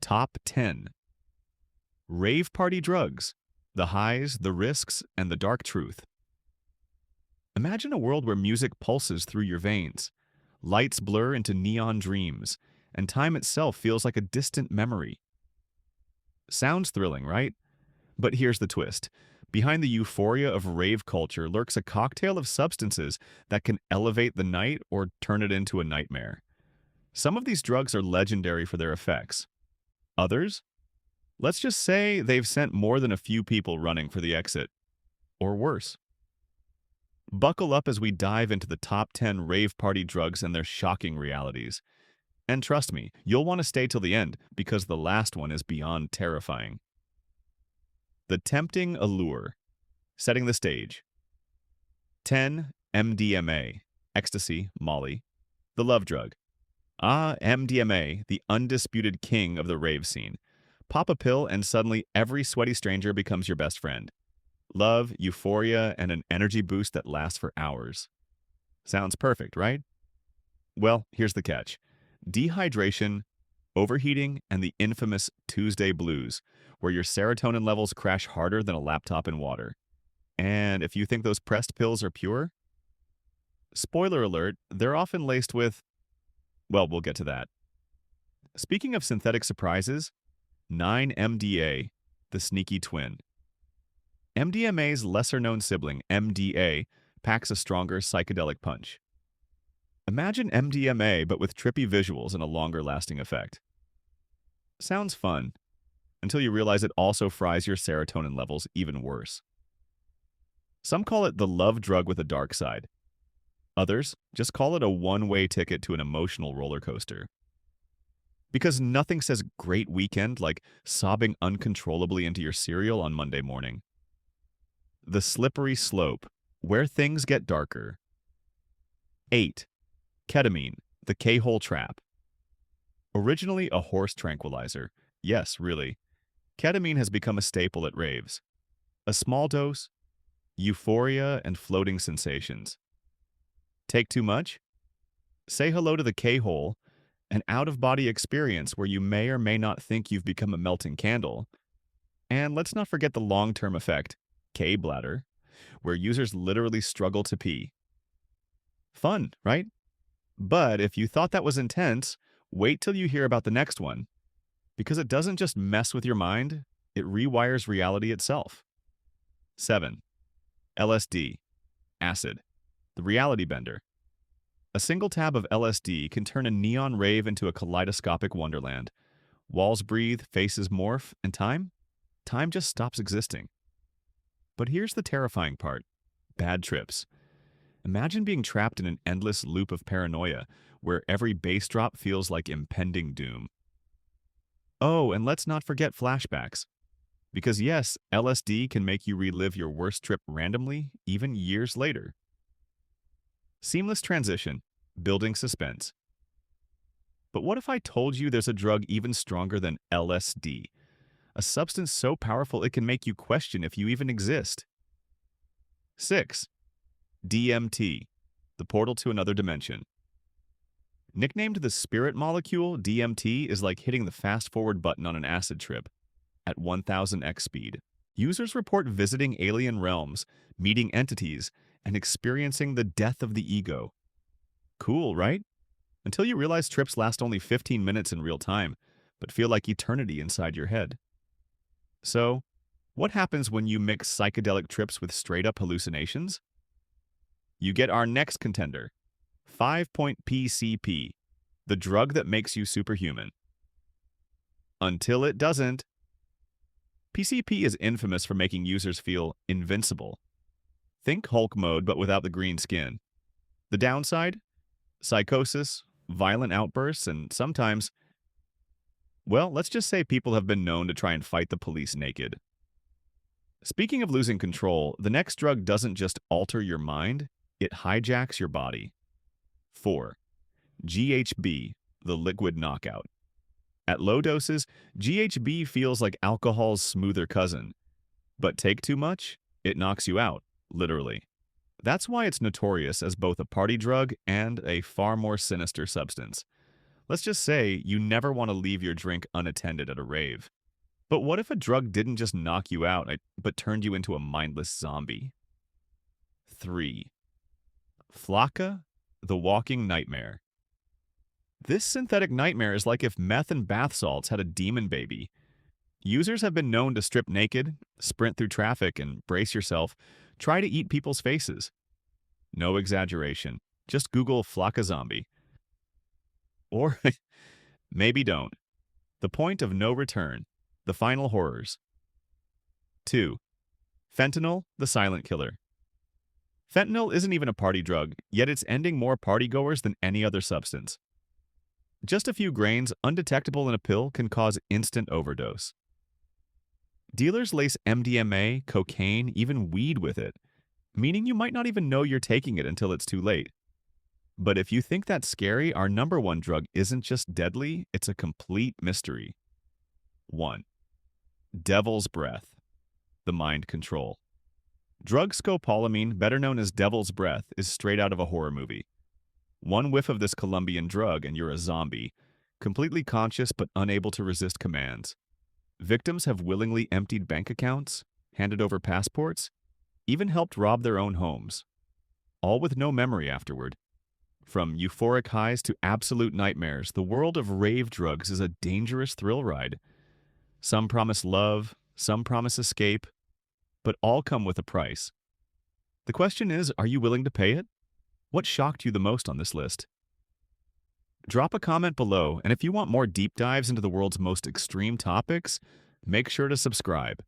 Top 10 Rave Party Drugs: The Highs, the Risks, and the Dark Truth. Imagine a world where music pulses through your veins, lights blur into neon dreams, and time itself feels like a distant memory. Sounds thrilling, right? But here's the twist. Behind the euphoria of rave culture lurks a cocktail of substances that can elevate the night or turn it into a nightmare. Some of these drugs are legendary for their effects. Others? Let's just say they've sent more than a few people running for the exit. Or worse. Buckle up as we dive into the top 10 rave party drugs and their shocking realities. And trust me, you'll want to stay till the end because the last one is beyond terrifying. The tempting allure. Setting the stage. 10. MDMA. Ecstasy, Molly. The love drug. MDMA, the undisputed king of the rave scene. Pop a pill and suddenly every sweaty stranger becomes your best friend. Love, euphoria, and an energy boost that lasts for hours. Sounds perfect, right? Well, here's the catch. Dehydration, overheating, and the infamous Tuesday blues, where your serotonin levels crash harder than a laptop in water. And if you think those pressed pills are pure, spoiler alert, they're often laced with, well, we'll get to that. Speaking of synthetic surprises, 9-MDA, the sneaky twin. MDMA's lesser-known sibling, MDA, packs a stronger psychedelic punch. Imagine MDMA but with trippy visuals and a longer-lasting effect. Sounds fun, until you realize it also fries your serotonin levels even worse. Some call it the love drug with a dark side. Others just call it a one-way ticket to an emotional roller coaster. Because nothing says great weekend like sobbing uncontrollably into your cereal on Monday morning. The slippery slope, where things get darker. 8. Ketamine, the K-hole trap. Originally a horse tranquilizer, yes, really, ketamine has become a staple at raves. A small dose, euphoria and floating sensations. Take too much? Say hello to the K-hole, an out-of-body experience where you may or may not think you've become a melting candle. And let's not forget the long-term effect, K-bladder, where users literally struggle to pee. Fun, right? But if you thought that was intense, wait till you hear about the next one. Because it doesn't just mess with your mind, it rewires reality itself. 7. LSD, acid, the reality bender. A single tab of LSD can turn a neon rave into a kaleidoscopic wonderland. Walls breathe, faces morph, and time? Time just stops existing. But here's the terrifying part. Bad trips. Imagine being trapped in an endless loop of paranoia, where every bass drop feels like impending doom. Oh, and let's not forget flashbacks. Because yes, LSD can make you relive your worst trip randomly, even years later. Seamless transition, building suspense. But what if I told you there's a drug even stronger than LSD? A substance so powerful it can make you question if you even exist. 6. DMT, the portal to another dimension. Nicknamed the spirit molecule, DMT is like hitting the fast-forward button on an acid trip at 1000x speed. Users report visiting alien realms, meeting entities, and experiencing the death of the ego. Cool, right? Until you realize trips last only 15 minutes in real time, but feel like eternity inside your head. So, what happens when you mix psychedelic trips with straight-up hallucinations? You get our next contender, 5-point PCP, the drug that makes you superhuman. Until it doesn't. PCP is infamous for making users feel invincible. Think Hulk mode, but without the green skin. The downside? Psychosis, violent outbursts, and sometimes, well, let's just say people have been known to try and fight the police naked. Speaking of losing control, the next drug doesn't just alter your mind, it hijacks your body. 4. GHB, the liquid knockout. At low doses, GHB feels like alcohol's smoother cousin. But take too much, it knocks you out, literally. That's why it's notorious as both a party drug and a far more sinister substance. Let's just say you never want to leave your drink unattended at a rave. But what if a drug didn't just knock you out, but turned you into a mindless zombie? 3. Flakka, the walking nightmare. This synthetic nightmare is like if meth and bath salts had a demon baby. Users have been known to strip naked, sprint through traffic, and brace yourself, try to eat people's faces. No exaggeration. Just Google Flakka zombie. Or maybe don't. The point of no return. The final horrors. 2. Fentanyl, the silent killer. Fentanyl isn't even a party drug, yet it's ending more partygoers than any other substance. Just a few grains, undetectable in a pill, can cause instant overdose. Dealers lace MDMA, cocaine, even weed with it, meaning you might not even know you're taking it until it's too late. But if you think that's scary, our number one drug isn't just deadly, it's a complete mystery. 1. Devil's breath, the mind control. Drug scopolamine, better known as devil's breath, is straight out of a horror movie. One whiff of this Colombian drug and you're a zombie, completely conscious but unable to resist commands. Victims have willingly emptied bank accounts, handed over passports, even helped rob their own homes, all with no memory afterward. From euphoric highs to absolute nightmares, the world of rave drugs is a dangerous thrill ride. Some promise love, some promise escape, but all come with a price. The question is, are you willing to pay it? What shocked you the most on this list? Drop a comment below, and if you want more deep dives into the world's most extreme topics, make sure to subscribe.